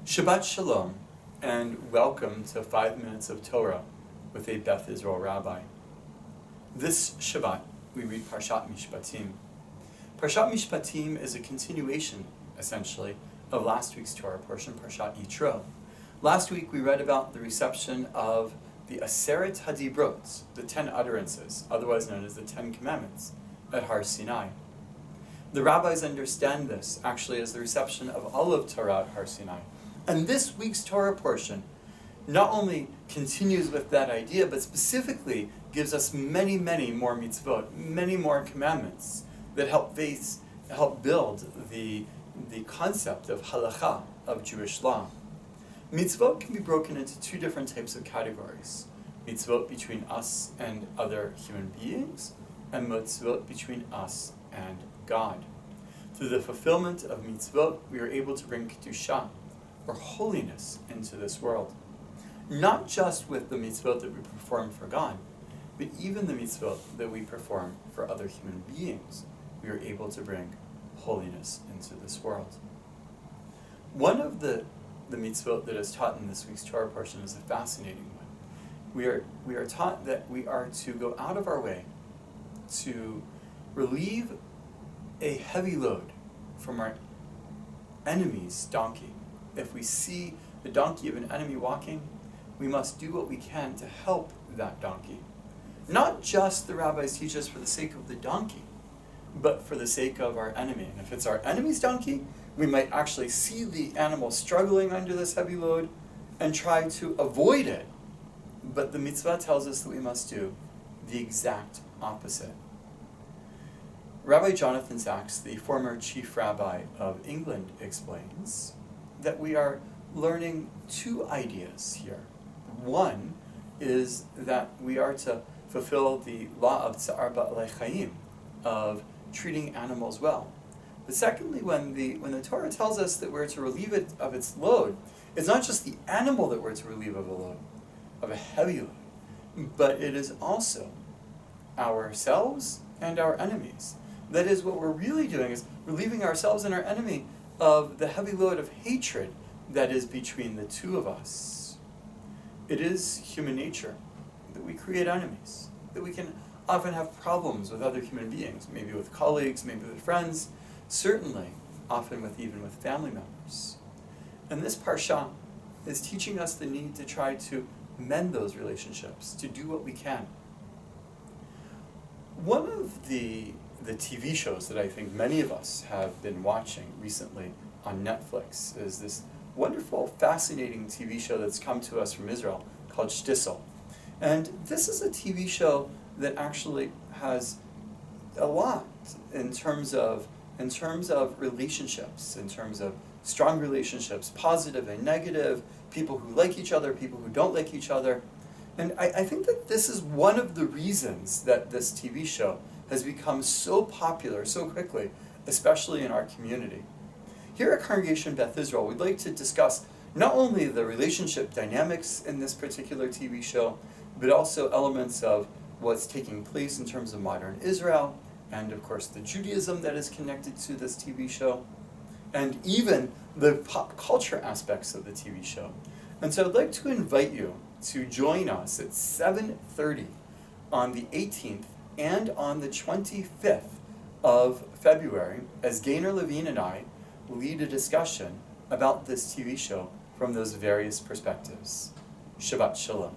Shabbat Shalom, and welcome to 5 Minutes of Torah with a Beth Israel rabbi. This Shabbat, we read Parshat Mishpatim. Parshat Mishpatim is a continuation, essentially, of last week's Torah portion, Parshat Yitro. Last week we read about the reception of the Aseret Hadibrot, the 10 utterances, otherwise known as the 10 Commandments, at Har Sinai. The rabbis understand this, actually, as the reception of all of Torah at Har Sinai. And this week's Torah portion not only continues with that idea, but specifically gives us many, many more mitzvot, many more commandments that help build the concept of halacha, of Jewish law. Mitzvot can be broken into two different types of categories. Mitzvot between us and other human beings, and mitzvot between us and God. Through the fulfillment of mitzvot, we are able to bring kedusha, or holiness, into this world. Not just with the mitzvot that we perform for God, but even the mitzvot that we perform for other human beings, we are able to bring holiness into this world. One of the mitzvot that is taught in this week's Torah portion is a fascinating one. We are taught that we are to go out of our way to relieve a heavy load from our enemy's donkey. If we see the donkey of an enemy walking, we must do what we can to help that donkey. Not just, the rabbis teach us, for the sake of the donkey, but for the sake of our enemy. And if it's our enemy's donkey, we might actually see the animal struggling under this heavy load and try to avoid it. But the mitzvah tells us that we must do the exact opposite. Rabbi Jonathan Sachs, the former chief rabbi of England, explains that we are learning two ideas here. One is that we are to fulfill the law of tsa'ar ba'alei chayim, of treating animals well. But secondly, when the Torah tells us that we're to relieve it of its load, it's not just the animal that we're to relieve of a load, of a heavy load, but it is also ourselves and our enemies. That is, what we're really doing is relieving ourselves and our enemy of the heavy load of hatred that is between the two of us. It is human nature that we create enemies, that we can often have problems with other human beings, maybe with colleagues, maybe with friends, certainly often even with family members. And this parsha is teaching us the need to try to mend those relationships, to do what we can. One of the TV shows that I think many of us have been watching recently on Netflix is this wonderful, fascinating TV show that's come to us from Israel called Shtisel. And this is a TV show that actually has a lot in terms of relationships, in terms of strong relationships, positive and negative, people who like each other, people who don't like each other. And I think that this is one of the reasons that this TV show has become so popular so quickly, especially in our community. Here at Congregation Beth Israel, we'd like to discuss not only the relationship dynamics in this particular TV show, but also elements of what's taking place in terms of modern Israel, and of course the Judaism that is connected to this TV show, and even the pop culture aspects of the TV show. And so I'd like to invite you to join us at 7:30 on the 18th and on the 25th of February as Gaynor Levine and I lead a discussion about this TV show from those various perspectives. Shabbat Shalom.